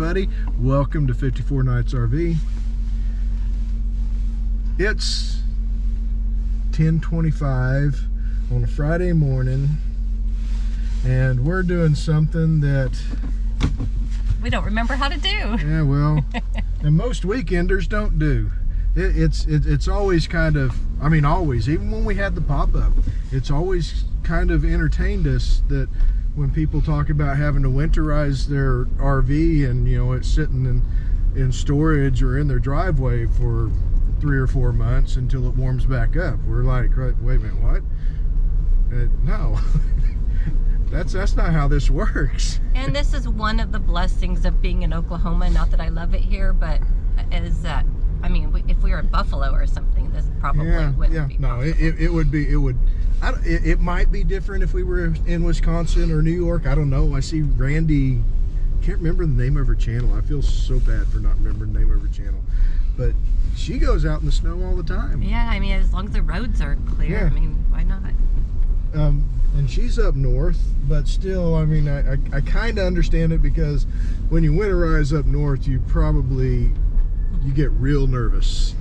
everybody. Welcome to 54 Nights RV. It's 10:25 on a Friday morning, and we're doing something that we don't remember how to do. Yeah, well, and most weekenders don't do. It's always kind of, I mean always, even when we had the pop-up, it's always kind of entertained us that when people talk about having to winterize their RV and, you know, it's sitting in storage or in their driveway for 3 or 4 months until it warms back up. We're like, wait a minute, what? No, that's not how this works. And this is one of the blessings of being in Oklahoma. Not that I love it here, but is that, I mean, if we were in Buffalo or something, this probably wouldn't be possible. No, it might be different if we were in Wisconsin or New York. I don't know. I see Randy, can't remember the name of her channel. I feel so bad for not remembering the name of her channel, but she goes out in the snow all the time. Yeah, I mean, as long as the roads are clear, yeah. I mean, why not? And she's up north, but still, I mean, I kind of understand it, because when you winterize up north, you get real nervous.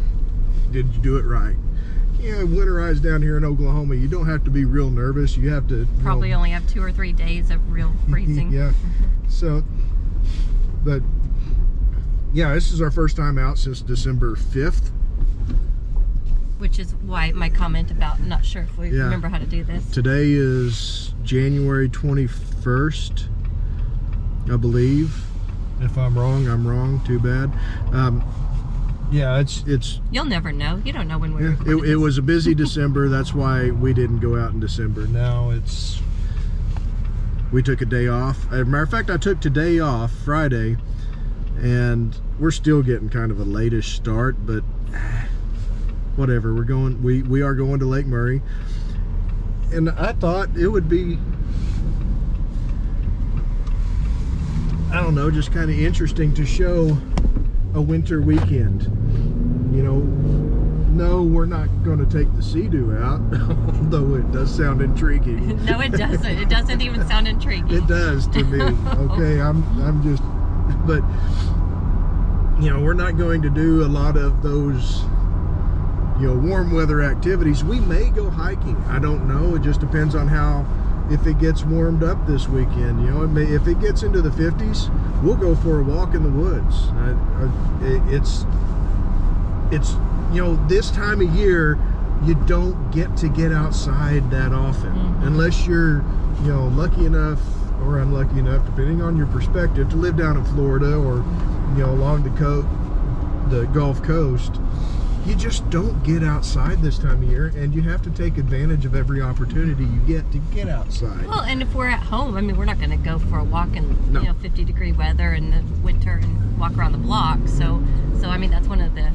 Did you do it right? Yeah, winterize down here in Oklahoma, you don't have to be real nervous. You have to probably only have 2 or 3 days of real freezing. Yeah. So, but yeah, this is our first time out since December 5th. Which is why my comment about not sure if we remember how to do this. Today is January 21st, I believe. If I'm wrong, I'm wrong. Too bad. Yeah, it's. You'll never know. You don't know when we're. It was a busy December. That's why we didn't go out in December. Now we took a day off. As a matter of fact, I took today off, Friday, and we're still getting kind of a late-ish start, but whatever. We are going to Lake Murray, and I thought it would be, I don't know, just kind of interesting to show a winter weekend. You know, no, we're not going to take the Sea-Doo out, although it does sound intriguing. No, it doesn't. It doesn't even sound intriguing. It does to me. Okay, I'm just, but you know, we're not going to do a lot of those, you know, warm weather activities. We may go hiking. I don't know. It just depends on if it gets warmed up this weekend. You know, if it gets into the 50s, we'll go for a walk in the woods. It's you know, this time of year you don't get outside that often, unless you're, you know, lucky enough or unlucky enough, depending on your perspective, to live down in Florida or, you know, along the Gulf Coast. You just don't get outside this time of year, and you have to take advantage of every opportunity you get to get outside. Well, and if we're at home, I mean, we're not going to go for a walk in, you know, 50-degree weather in the winter and walk around the block. So I mean, that's one of the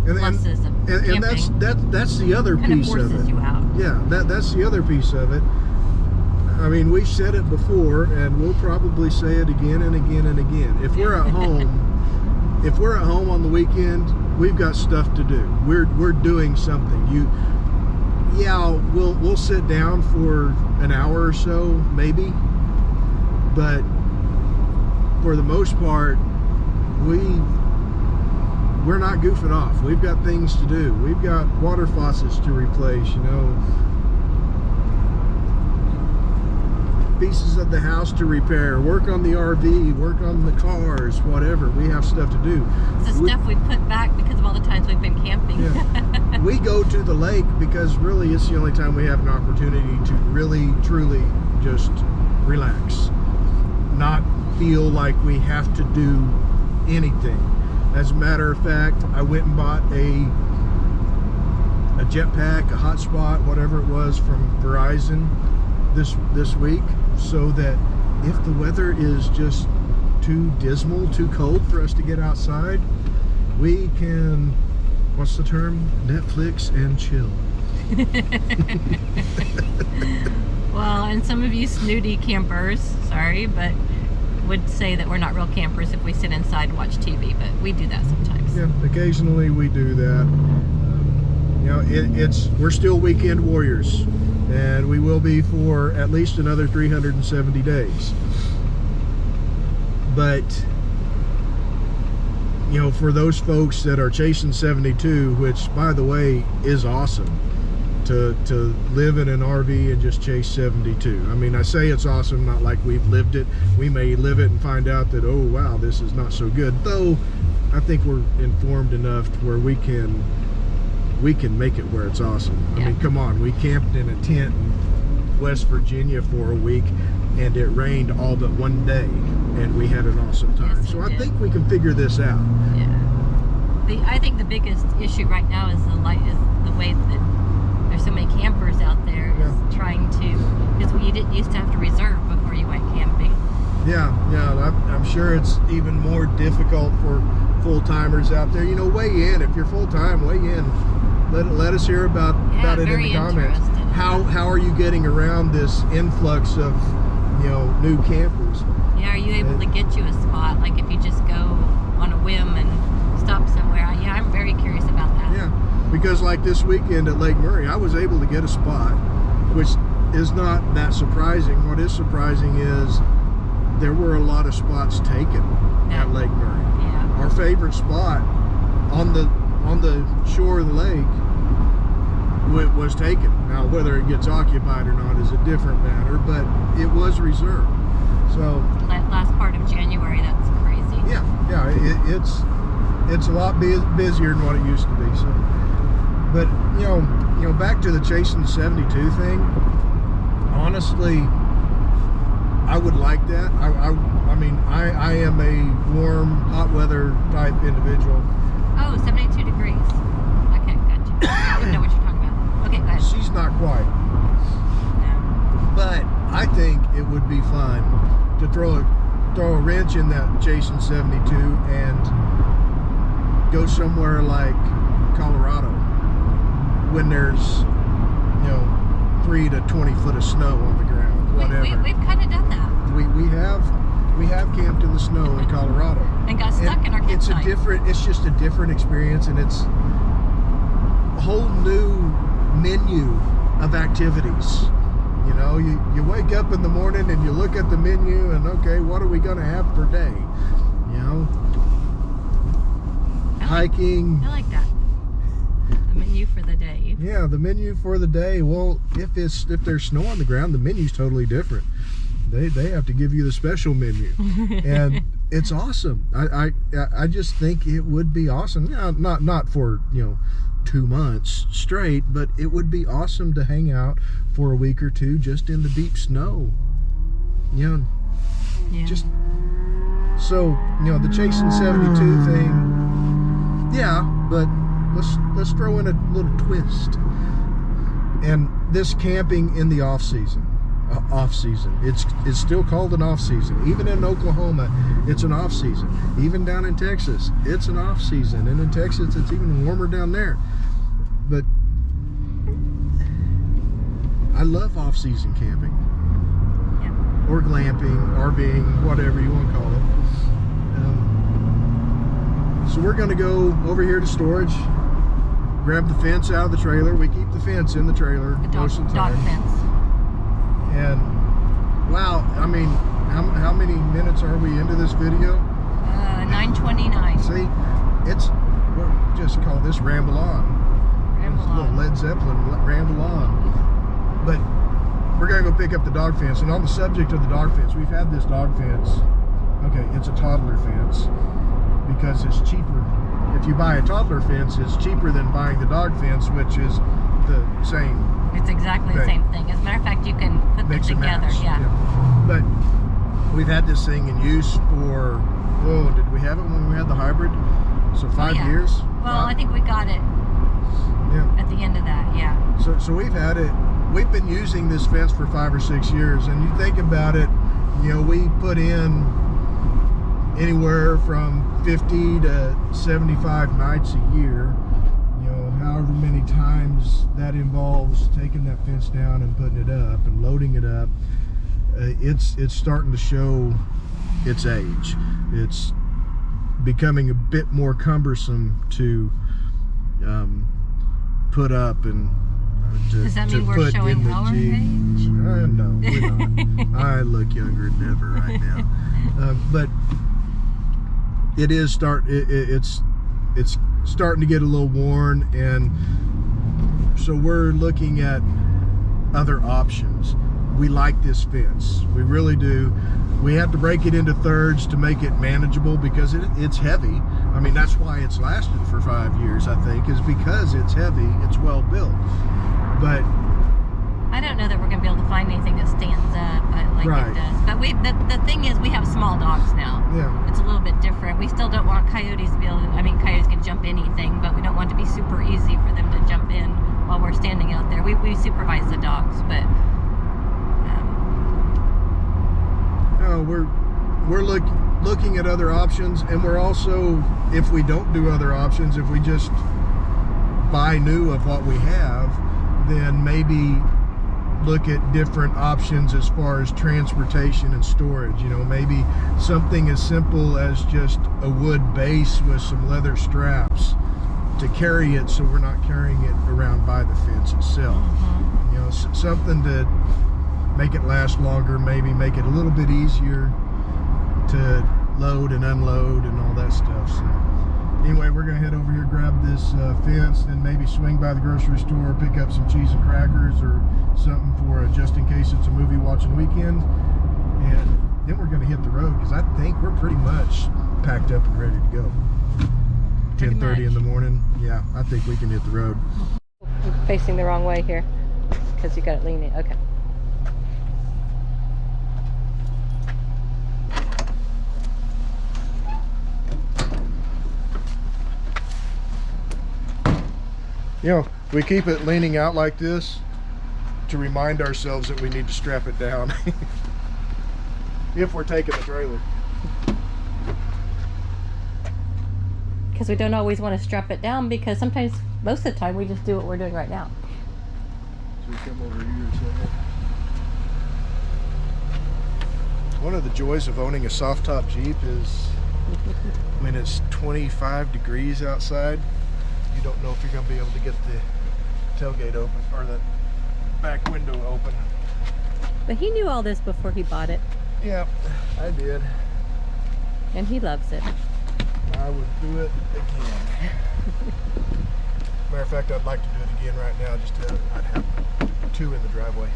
pluses of camping. And that's the other piece of it. Kind of forces you out. Yeah, that's the other piece of it. I mean, we've said it before, and we'll probably say it again and again and again. If we're at home, on the weekend, we've got stuff to do. We're doing something. We'll sit down for an hour or so, maybe, but for the most part, we're not goofing off. We've got things to do. We've got water faucets to replace, you know, pieces of the house to repair, work on the RV, work on the cars, whatever. We have stuff to do. It's the stuff we put back because of all the times we've been camping. Yeah. We go to the lake because really it's the only time we have an opportunity to really, truly just relax. Not feel like we have to do anything. As a matter of fact, I went and bought a jetpack, a hotspot, whatever it was, from Verizon this week, so that if the weather is just too dismal, too cold for us to get outside, we can, what's the term? Netflix and chill. Well, and some of you snooty campers, sorry, but would say that we're not real campers if we sit inside and watch TV, but we do that sometimes. Yeah, occasionally we do that. You know, we're still weekend warriors, and we will be for at least another 370 days. But you know, for those folks that are chasing 72, which by the way is awesome, to live in an RV and just chase 72. I mean, I say it's awesome, not like we've lived it. We may live it and find out that, oh wow, this is not so good. Though I think we're informed enough to where we can make it where it's awesome. I mean, come on, we camped in a tent in West Virginia for a week, and it rained all but one day, and we had an awesome time. Yes, so I think we can figure this out. Yeah. I think the biggest issue right now is the way that there's so many campers out there is trying to, because you didn't used to have to reserve before you went camping. Yeah, I'm sure it's even more difficult for full-timers out there. You know, weigh in. If you're full-time, weigh in. Let us hear about it in the comments. How are you getting around this influx of, you know, new campers? Yeah, are you able to get you a spot? Like if you just go on a whim and stop somewhere? Yeah, I'm very curious about that. Yeah, because like this weekend at Lake Murray, I was able to get a spot, which is not that surprising. What is surprising is there were a lot of spots taken at Lake Murray. Yeah. Our favorite spot on the shore of the lake was taken. Now, whether it gets occupied or not is a different matter, but it was reserved. So last part of January, that's crazy. Yeah, it's a lot busier than what it used to be. So, but you know, back to the chasing 72 thing. Honestly, I would like that. I mean, I am a warm, hot weather type individual. Oh, 72 degrees. Okay, gotcha. I didn't know what you're talking about. Okay, go ahead. She's not quite. No. But I think it would be fun to throw a wrench in that chasing 72 and go somewhere like Colorado when there's, you know, 3 to 20 foot of snow on the ground, whatever. We've kind of done that. We have camped in the snow in Colorado and got stuck in our campsite. It's just a different experience, and it's a whole new menu of activities. You know, you wake up in the morning and you look at the menu and, okay, what are we going to have per day? You know, hiking. I like that. The menu for the day. Yeah, the menu for the day. Well, if there's snow on the ground, the menu's totally different. They have to give you the special menu, and it's awesome. I just think it would be awesome. Yeah, not for, you know, 2 months straight, but it would be awesome to hang out for a week or two just in the deep snow. You know, just so, you know, the chasing 72 thing. Yeah, but let's throw in a little twist. And this camping in the off season. It's still called an off season. Even in Oklahoma, it's an off season. Even down in Texas, it's an off season. And in Texas, it's even warmer down there. But I love off season camping. Yeah. Or glamping, RVing, whatever you want to call it. So we're going to go over here to storage, grab the fence out of the trailer. We keep the fence in the trailer most of the time. Dog fence. And wow, I mean, how many minutes are we into this video? 9:29. See, we'll just call this ramble on. Ramble on. A little Led Zeppelin, ramble on. But we're gonna go pick up the dog fence. And on the subject of the dog fence, we've had this dog fence. Okay, it's a toddler fence because it's cheaper. If you buy a toddler fence, it's cheaper than buying the dog fence, which is the same. It's exactly the same thing. As a matter of fact, you can put them together. Yeah. But we've had this thing in use for, did we have it when we had the hybrid? So 5 years? Well, I think we got it at the end of that, yeah. So we've had it, we've been using this fence for 5 or 6 years, and you think about it, you know, we put in anywhere from 50 to 75 nights a year. However many times that involves taking that fence down and putting it up and loading it up, it's starting to show its age. It's becoming a bit more cumbersome to put up and Does that mean we're showing our age? No, we're not. I look younger than ever right now. But it is it's starting to get a little worn, and so we're looking at other options. We like this fence, we really do. We have to break it into thirds to make it manageable because it's heavy. I mean, that's why it's lasted for 5 years, I think, is because it's heavy, it's well built. But I don't know that we're going to be able to find anything that stands up like right. it does. But the thing is, we have small dogs now. Yeah. It's a little bit different. We still don't want coyotes to be able to, I mean, coyotes can jump anything, but we don't want it to be super easy for them to jump in while we're standing out there. We supervise the dogs, but... No, we're looking at other options, and we're also, if we don't do other options, if we just buy new of what we have, then maybe look at different options as far as transportation and storage. You know, maybe something as simple as just a wood base with some leather straps to carry it, so we're not carrying it around by the fence itself. Mm-hmm. You know, something to make it last longer, maybe make it a little bit easier to load and unload and all that stuff. So anyway, we're gonna head over here, grab this fence, then maybe swing by the grocery store, pick up some cheese and crackers or something for just in case it's a movie watching weekend, and then we're gonna hit the road because I think we're pretty much packed up and ready to go. 10:30 in the morning. Yeah, I think we can hit the road. I'm facing the wrong way here because you got it leaning. Okay. You know, we keep it leaning out like this to remind ourselves that we need to strap it down if we're taking the trailer. Because we don't always want to strap it down, because sometimes, most of the time, we just do what we're doing right now. So we come over here a second. One of the joys of owning a soft top Jeep is when it's 25 degrees outside, you don't know if you're going to be able to get the tailgate open or the back window open. But he knew all this before he bought it. Yeah, I did. And he loves it. I would do it again. Matter of fact, I'd like to do it again right now, just to not have 2 in the driveway.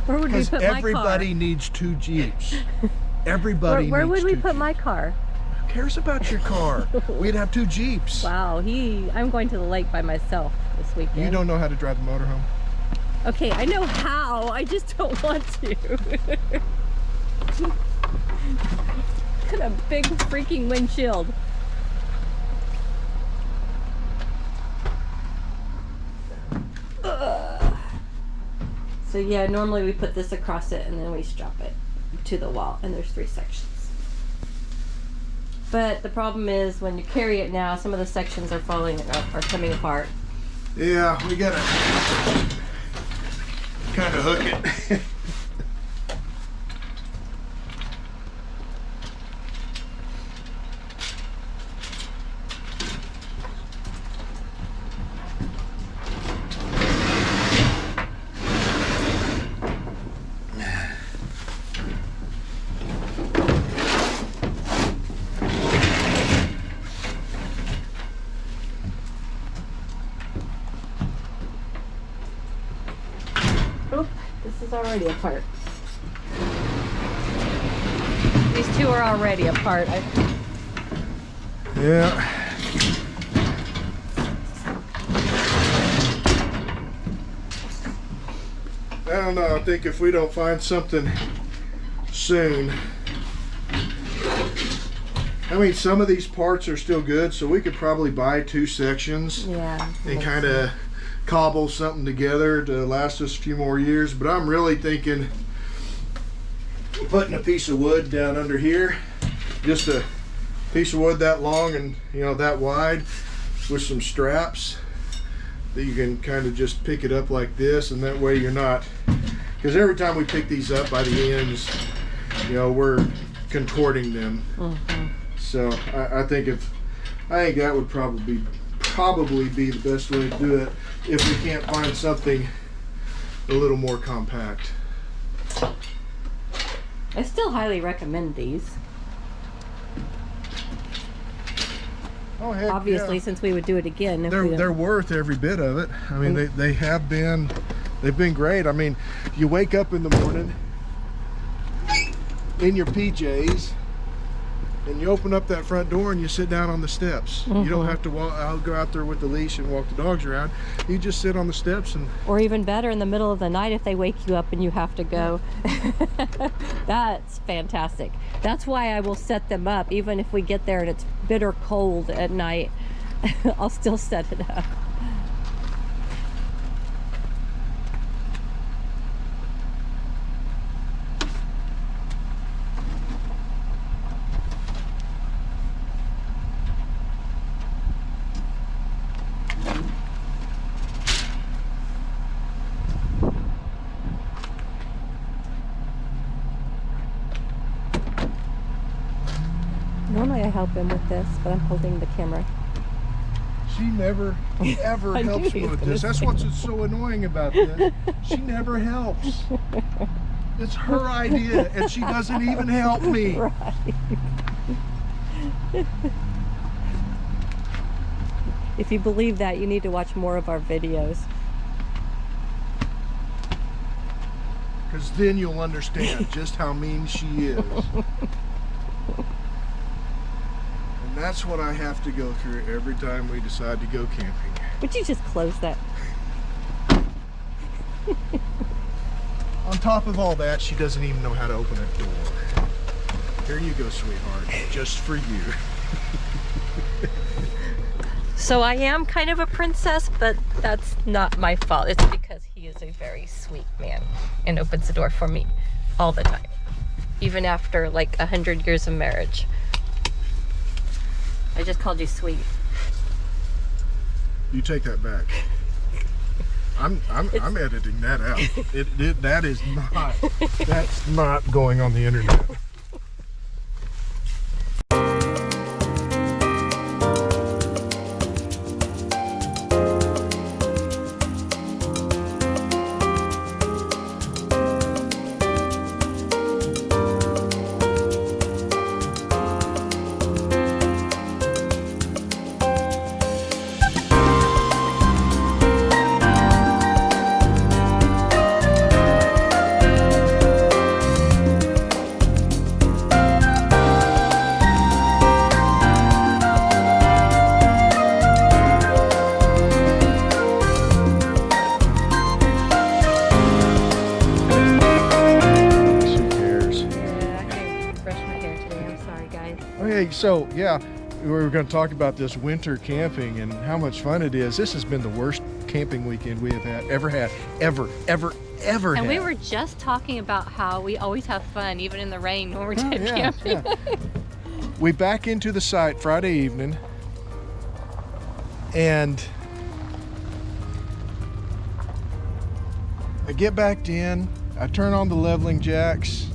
Where would we put my car? Everybody needs 2 Jeeps. Everybody Where needs would we 2 put Jeeps. my car? Who cares about your car? We'd have 2 Jeeps. Wow, I'm going to the lake by myself this weekend. You don't know how to drive the motorhome? Okay, I know how, I just don't want to. Got a big freaking windshield. So yeah, normally we put this across it and then we strap it to the wall, and there's 3 sections. But the problem is when you carry it now, some of the sections are coming apart. Yeah, we gotta kind of hook it. This is already apart. These 2 are already apart. Yeah. I don't know, I think if we don't find something soon. I mean, some of these parts are still good, so we could probably buy 2 sections. Yeah. And kind of cobble something together to last us a few more years. But I'm really thinking putting a piece of wood down under here, just a piece of wood that long and, you know, that wide, with some straps that you can kind of just pick it up like this, and that way you're not, because every time we pick these up by the ends, you know, we're contorting them. Mm-hmm. So I think that would probably be the best way to do it if we can't find something a little more compact. I still highly recommend these. Oh, heck, obviously, yeah. since we would do it again. If They're worth every bit of it. I mean, they've been great. I mean, you wake up in the morning in your PJs and you open up that front door and you sit down on the steps. You don't have to walk. I'll go out there with the leash and walk the dogs around. You just sit on the steps and. Or even better, in the middle of the night if they wake you up and you have to go. That's fantastic. That's why I will set them up, even if we get there and it's bitter cold at night. I'll still set it up. Normally I help him with this, but I'm holding the camera. She never, ever helps me with this. That's what's so annoying about this. She never helps. It's her idea, and she doesn't even help me. Right. If you believe that, you need to watch more of our videos. Because then you'll understand just how mean she is. And that's what I have to go through every time we decide to go camping. Would you just close that? On top of all that, she doesn't even know how to open a door. Here you go, sweetheart. Just for you. So I am kind of a princess, but that's not my fault. It's because he is a very sweet man and opens the door for me all the time, even after like 100 years of marriage. I just called you sweet. You take that back. I'm editing that out. That's not going on the internet. So yeah, we were going to talk about this winter camping and how much fun it is. This has been the worst camping weekend we have ever had. And we were just talking about how we always have fun, even in the rain when we're camping. Yeah. We back into the site Friday evening, and I get back in, I turn on the leveling jacks,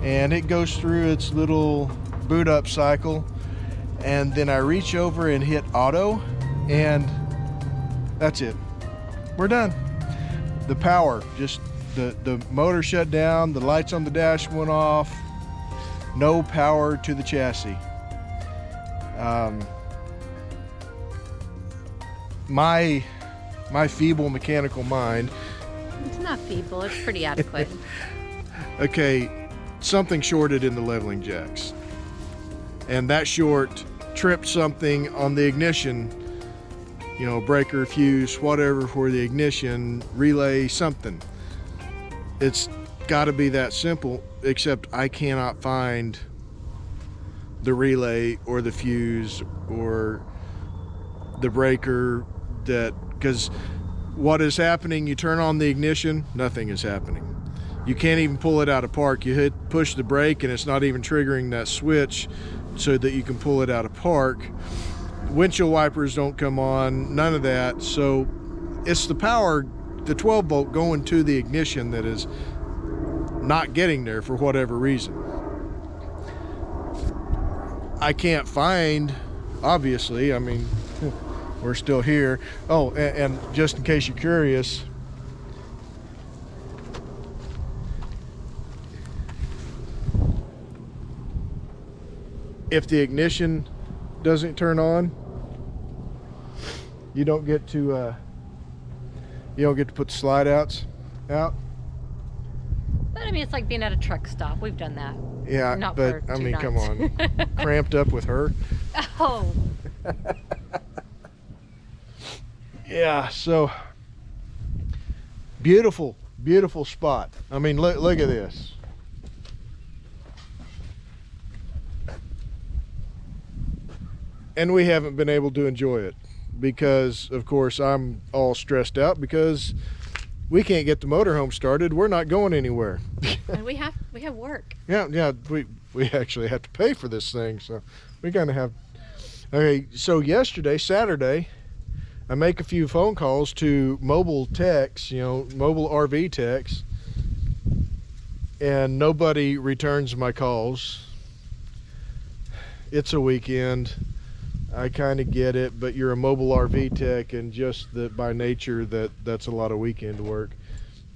and it goes through its little boot up cycle, and then I reach over and hit auto, and that's it. We're done. The power, just the motor shut down, the lights on the dash went off, no power to the chassis. My feeble mechanical mind. It's not feeble, it's pretty adequate. Okay, something shorted in the leveling jacks. And that short tripped something on the ignition, you know, breaker, fuse, whatever, for the ignition, relay, something. It's got to be that simple, except I cannot find the relay or the fuse or the breaker, because what is happening, you turn on the ignition, nothing is happening. You can't even pull it out of park. You push the brake and it's not even triggering that switch so that you can pull it out of park. Windshield wipers don't come on, none of that. So it's the power, the 12 volt going to the ignition, that is not getting there for whatever reason. I can't find, obviously, I mean, we're still here. Oh, and just in case you're curious, if the ignition doesn't turn on, you don't get to put the slide outs out. But I mean, it's like being at a truck stop. We've done that. Yeah, Not but for I 2 mean, nights. come on, cramped up with her. Oh. Yeah, so beautiful, beautiful spot. I mean, look at this. And we haven't been able to enjoy it because, of course, I'm all stressed out because we can't get the motorhome started. We're not going anywhere. And we have work. Yeah, we actually have to pay for this thing, so we kind of have. Okay, so yesterday, Saturday, I make a few phone calls to mobile techs, mobile RV techs, and nobody returns my calls. It's a weekend. I kind of get it, but you're a mobile RV tech, and just that by nature that's a lot of weekend work.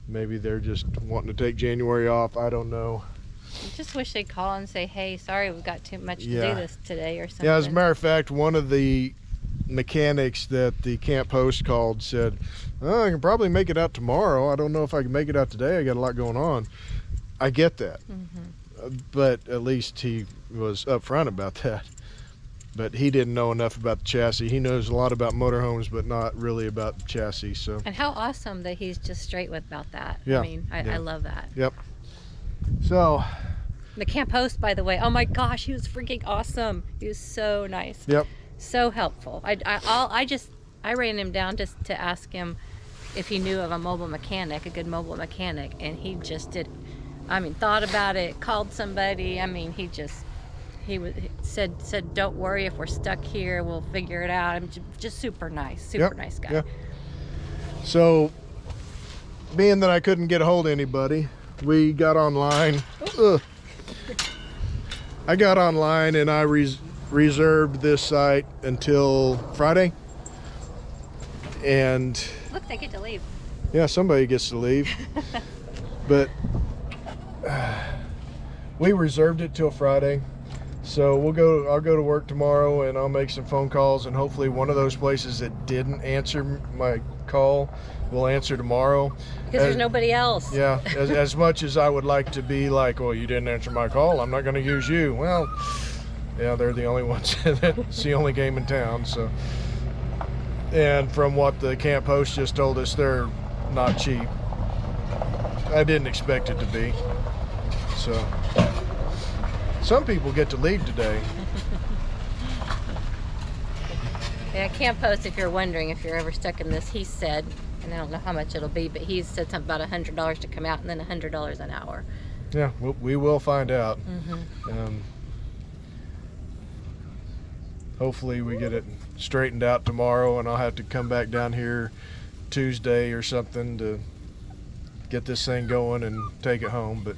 Maybe they're just wanting to take January off. I don't know. I just wish they'd call and say, hey, sorry, we've got too much to do this today or something. Yeah, as a matter of fact, one of the mechanics that the camp host called said, oh, I can probably make it out tomorrow. I don't know if I can make it out today. I got a lot going on. I get that. But at least he was upfront about that. But he didn't know enough about the chassis. He knows a lot about motorhomes, but not really about the chassis. So. And how awesome that he's just straight about that. Yeah. I mean, I love that. Yep. So. The camp host, by the way, oh my gosh, he was freaking awesome. He was so nice. Yep. So helpful. I ran him down just to ask him if he knew of a mobile mechanic, a good mobile mechanic, and he just did. I mean, thought about it, called somebody. I mean, he said, don't worry if we're stuck here, we'll figure it out. I'm just super nice nice guy. Yep. So, being that I couldn't get a hold of anybody, we got online. I got online and I reserved this site until Friday. And look, they get to leave. Yeah, somebody gets to leave. But we reserved it till Friday. So I'll go to work tomorrow and I'll make some phone calls, and hopefully one of those places that didn't answer my call will answer tomorrow. Because there's nobody else. Yeah, as much as I would like to be like, well, you didn't answer my call, I'm not going to use you. Well, yeah, they're the only ones. It's the only game in town. So, and from what the camp host just told us, they're not cheap. I didn't expect it to be. So. Some people get to leave today. Yeah, camp host, if you're wondering if you're ever stuck in this, he said, and I don't know how much it'll be, but he said something about $100 to come out and then $100 an hour. Yeah, we will find out. Hopefully we get it straightened out tomorrow, and I'll have to come back down here Tuesday or something to get this thing going and take it home, but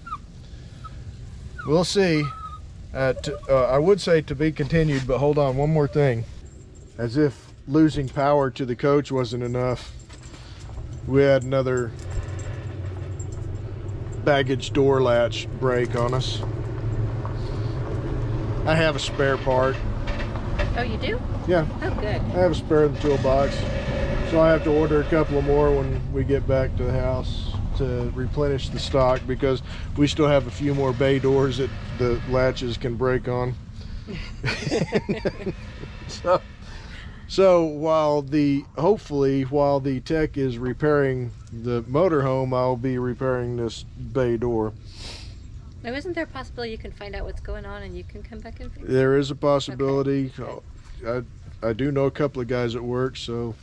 we'll see. I would say to be continued, but hold on, one more thing. As if losing power to the coach wasn't enough, we had another baggage door latch break on us. I have a spare part. Oh, you do? Yeah. Oh, good. I have a spare in the toolbox, so I have to order a couple of more when we get back to the house to replenish the stock, because we still have a few more bay doors that the latches can break on. So hopefully while the tech is repairing the motorhome, I'll be repairing this bay door. Now, isn't there a possibility you can find out what's going on and you can come back and fix it? There is a possibility. Okay. I do know a couple of guys at work, so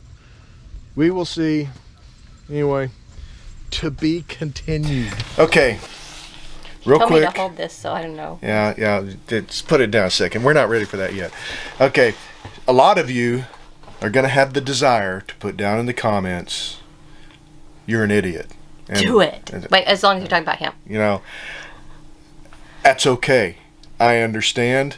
we will see. Anyway, to be continued. Okay, real Tell quick. me to hold this, so I don't know. Yeah, just put it down a second. We're not ready for that yet. Okay, a lot of you are going to have the desire to put down in the comments, you're an idiot. And, do it. Wait, as long as you're talking about him. You know, that's okay. I understand.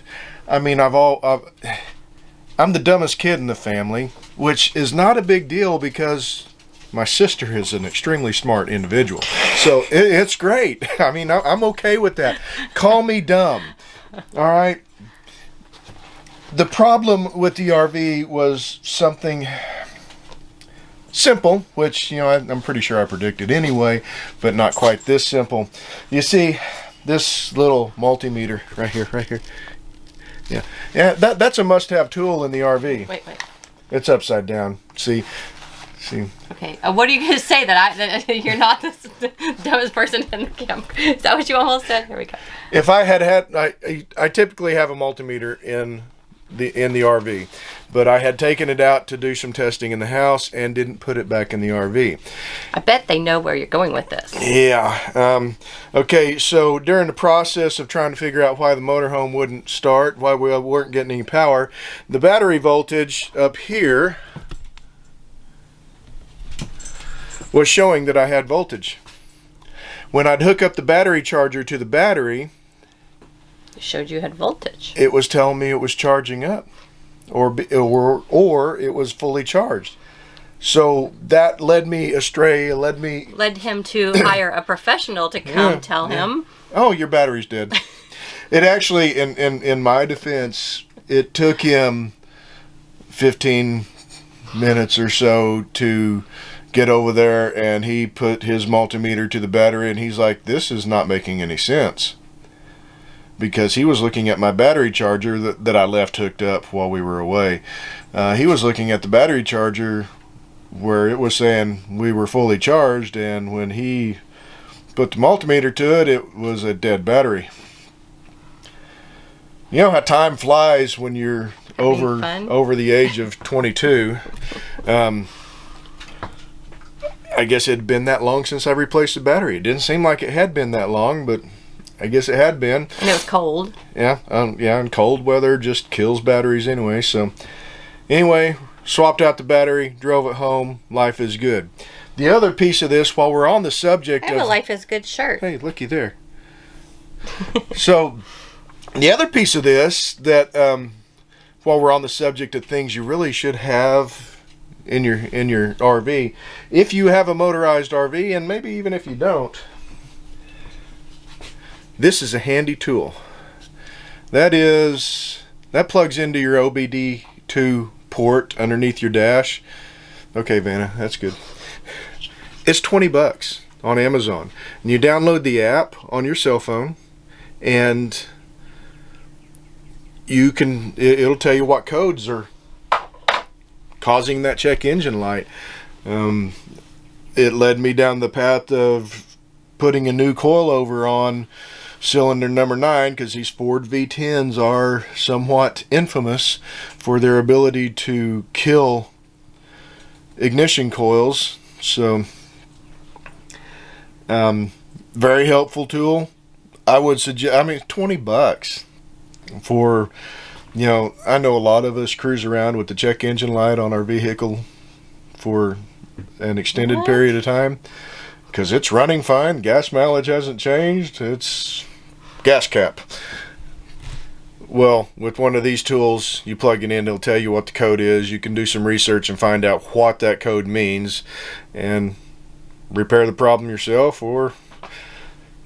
I mean, I'm the dumbest kid in the family, which is not a big deal because my sister is an extremely smart individual. So it's great. I mean, I'm okay with that. Call me dumb. All right. The problem with the RV was something simple, which, you know, I'm pretty sure I predicted anyway, but not quite this simple. You see this little multimeter right here. Yeah, that's a must-have tool in the RV. Wait. It's upside down. See. Okay. What are you going to say, that you're not the dumbest person in the camp? Is that what you almost said? Here we go. If I had I typically have a multimeter in the RV, but I had taken it out to do some testing in the house and didn't put it back in the RV. I bet they know where you're going with this. Yeah. Okay, so during the process of trying to figure out why the motorhome wouldn't start, why we weren't getting any power, the battery voltage up here was showing that I had voltage. When I'd hook up the battery charger to the battery, it showed you had voltage. it was telling me it was charging up, or it was fully charged. So that led me astray. Led him to hire a professional to come tell him, oh, your battery's dead. It actually, in my defense, it took him 15 minutes or so to get over there, and he put his multimeter to the battery, and he's like, this is not making any sense, because he was looking at my battery charger that I left hooked up while we were away. He was looking at the battery charger where it was saying we were fully charged, and when he put the multimeter to it, it was a dead battery. You know how time flies when you're over the age of 22. I guess it had been that long since I replaced the battery. It didn't seem like it had been that long, but I guess it had been. And it was cold. Yeah, and cold weather just kills batteries anyway. So anyway, swapped out the battery, drove it home. Life is good. The other piece of this, while we're on the subject I have a Life is Good shirt. Hey, looky there. So the other piece of this that, while we're on the subject of things you really should have in your RV, if you have a motorized RV, and maybe even if you don't, this is a handy tool. That plugs into your OBD2 port underneath your dash. Okay, Vanna, that's good. It's $20 on Amazon, and you download the app on your cell phone, and it'll tell you what codes are causing that check engine light. It led me down the path of putting a new coilover on cylinder number 9, because these Ford V10s are somewhat infamous for their ability to kill ignition coils. So very helpful tool. I would suggest, I mean, $20 for, you know, I know a lot of us cruise around with the check engine light on our vehicle for an extended period of time because it's running fine. Gas mileage hasn't changed. It's gas cap. Well, with one of these tools, you plug it in, it'll tell you what the code is. You can do some research and find out what that code means and repair the problem yourself, or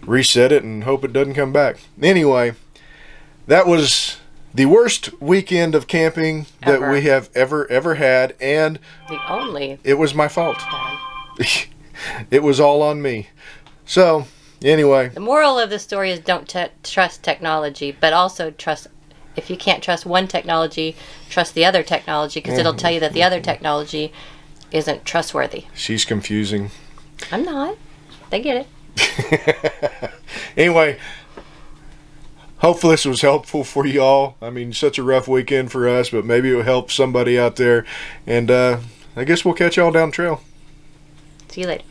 reset it and hope it doesn't come back. Anyway, that was the worst weekend of camping that we have ever had, and it was my fault. It was all on me. So anyway, the moral of the story is don't trust technology, but also trust, if you can't trust one technology, trust the other technology, because it'll tell you that the other technology isn't trustworthy. She's confusing. I'm not. They get it. Anyway, hopefully this was helpful for you all. I mean, such a rough weekend for us, but maybe it will help somebody out there. And I guess we'll catch y'all down the trail. See you later.